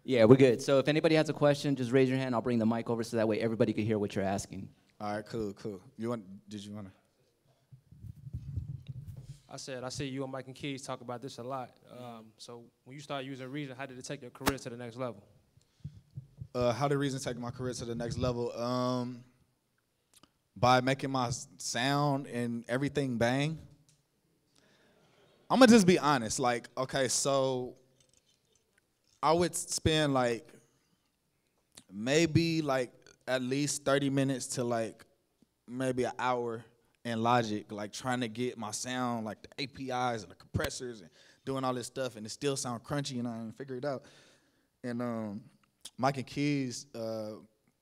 Yeah, we're good. So if anybody has a question, just raise your hand. I'll bring the mic over so that way everybody can hear what you're asking. All right, cool. Did you want to? I see you and Mike and Keys talk about this a lot. So when you start using Reason, how did it take your career to the next level? How did Reason take my career to the next level? By making my sound and everything bang. I'm gonna just be honest. Like, okay, so I would spend like maybe like at least 30 minutes to like maybe an hour in Logic, like trying to get my sound, like the APIs and the compressors and doing all this stuff, and it still sound crunchy, and I didn't figure it out. And Mike and Keys,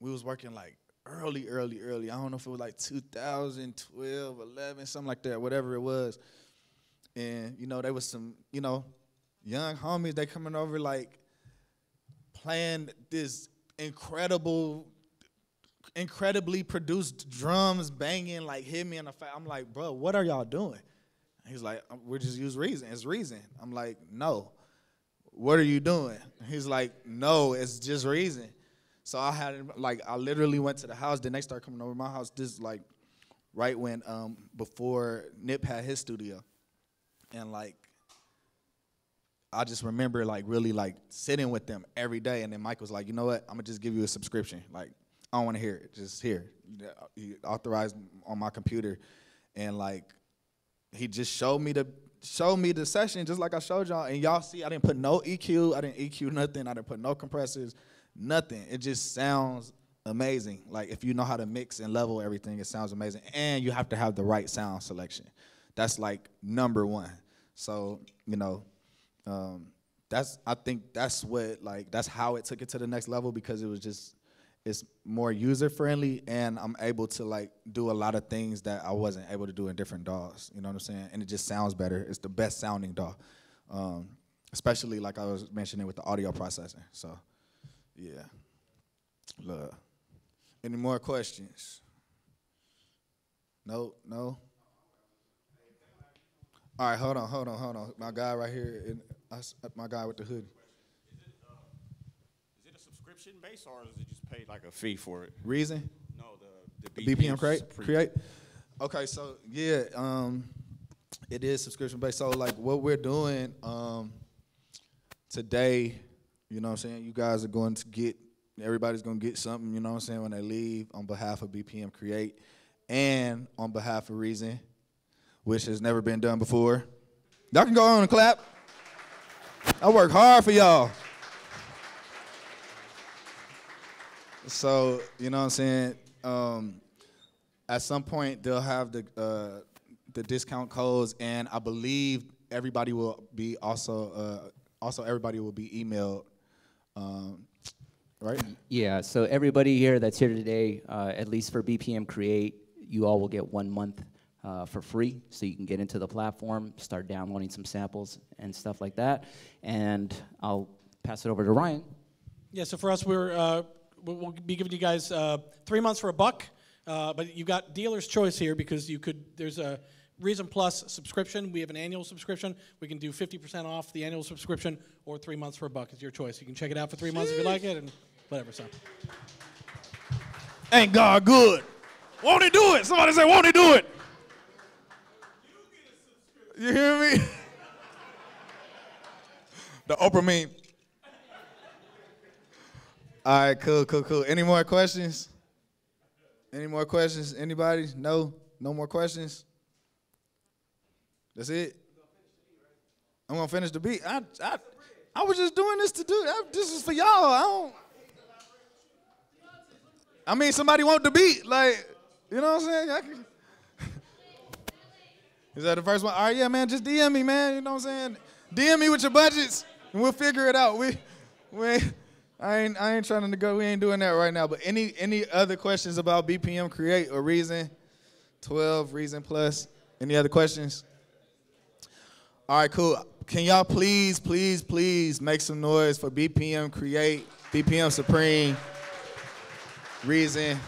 we was working like early. I don't know if it was like 2012, 11, something like that, whatever it was. And, you know, there was some, you know, young homies, they coming over like playing this incredibly produced drums, banging, like hit me in the face. I'm like, bro, what are y'all doing? He's like, we're just use Reason. It's Reason. I'm like, no. What are you doing? He's like, no, it's just Reason. So I literally went to the house. Then they started coming over to my house. This like right when before Nip had his studio, and like I just remember like really like sitting with them every day. And then Mike was like, you know what? I'm gonna just give you a subscription. Like I don't want to hear it. Just here. He authorized on my computer, and like he just showed me the session just like I showed y'all. And y'all see, I didn't put no EQ. I didn't EQ nothing. I didn't put no compressors. Nothing. It just sounds amazing. Like if you know how to mix and level everything, it sounds amazing. And you have to have the right sound selection. That's like number one. So, you know, I think that's how it took it to the next level, because it was just, it's more user friendly, and I'm able to like do a lot of things that I wasn't able to do in different DAWs. You know what I'm saying? And it just sounds better. It's the best sounding DAW, especially like I was mentioning with the audio processing. So. Yeah. Look. Any more questions? No? All right, hold on. My guy right here, my guy with the hoodie. Is it a subscription base, or is it just paid like a fee for it? Reason? No, the BPM create? Okay, so yeah, it is subscription based. So like what we're doing today, you know what I'm saying, you guys are going to get, everybody's going to get something, you know what I'm saying, when they leave, on behalf of BPM Create and on behalf of Reason, which has never been done before. Y'all can go on and clap. I work hard for y'all. So, you know what I'm saying, at some point they'll have the discount codes, and I believe everybody will be also everybody will be emailed. Right? Yeah, so everybody here that's here today, at least for BPM Create, you all will get 1 month for free, so you can get into the platform, start downloading some samples and stuff like that. And I'll pass it over to Ryan. Yeah, so for us, we'll be giving you guys 3 months for $1, but you've got dealer's choice here, because Reason Plus subscription. We have an annual subscription. We can do 50% off the annual subscription or 3 months for $1. It's your choice. You can check it out for 3 months if you like it and whatever. So. Ain't God good? Won't he do it? Somebody say, won't he do it? You hear me? The Oprah meme. All right, cool. Any more questions? Any more questions? Anybody? No? No more questions? That's it? I'm gonna finish the beat. I was just doing this to do. This is for y'all. I mean, somebody want the beat, like, you know what I'm saying? Is that the first one? All right, yeah, man, just DM me, man. You know what I'm saying? DM me with your budgets, and we'll figure it out. I ain't trying to go. We ain't doing that right now. But any other questions about BPM Create or Reason 12, Reason Plus? Any other questions? All right, cool. Can y'all please make some noise for BPM Create, BPM Supreme, Reason,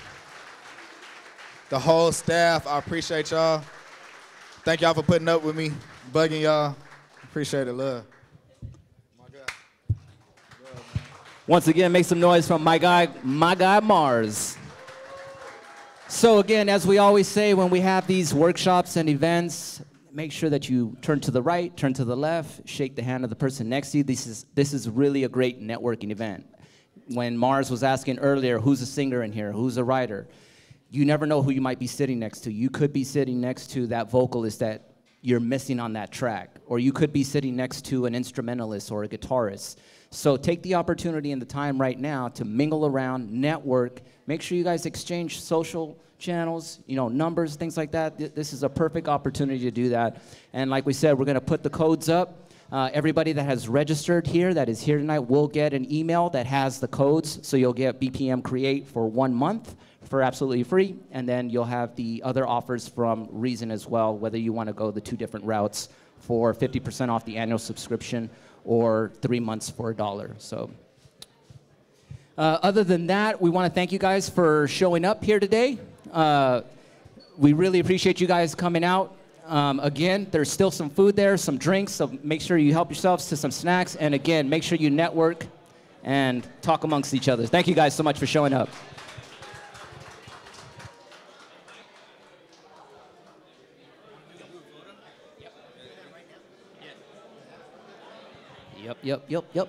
the whole staff. I appreciate y'all. Thank y'all for putting up with me, bugging y'all. Appreciate it, love. Once again, make some noise from my guy Mars. So again, as we always say when we have these workshops and events, make sure that you turn to the right, turn to the left, shake the hand of the person next to you. This is really a great networking event. When Mars was asking earlier, who's a singer in here, who's a writer, you never know who you might be sitting next to. You could be sitting next to that vocalist that you're missing on that track, or you could be sitting next to an instrumentalist or a guitarist. So take the opportunity and the time right now to mingle around, network, make sure you guys exchange social channels, numbers, things like that. This is a perfect opportunity to do that. And like we said, we're gonna put the codes up. Everybody that has registered here, that is here tonight, will get an email that has the codes. So you'll get BPM Create for 1 month for absolutely free. And then you'll have the other offers from Reason as well, whether you wanna go the 2 different routes for 50% off the annual subscription or 3 months for $1. So other than that, we wanna thank you guys for showing up here today. We really appreciate you guys coming out. Again, there's still some food there, some drinks, so make sure you help yourselves to some snacks. And again, make sure you network and talk amongst each other. Thank you guys so much for showing up. Yep.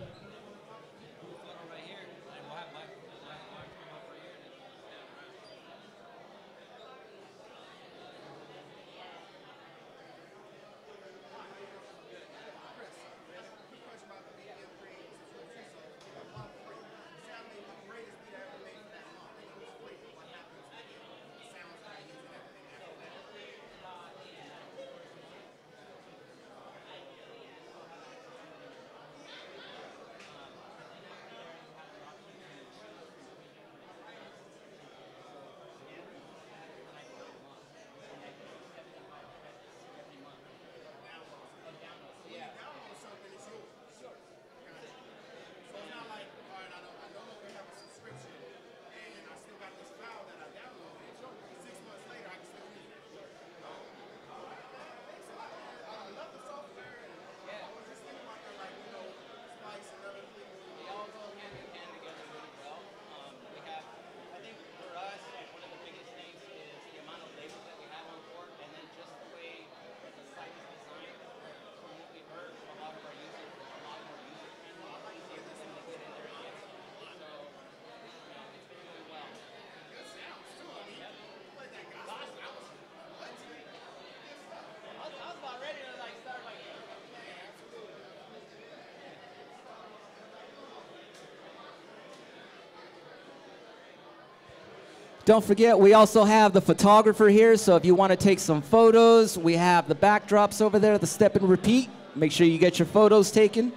Don't forget, we also have the photographer here, so if you want to take some photos, we have the backdrops over there, the step and repeat. Make sure you get your photos taken.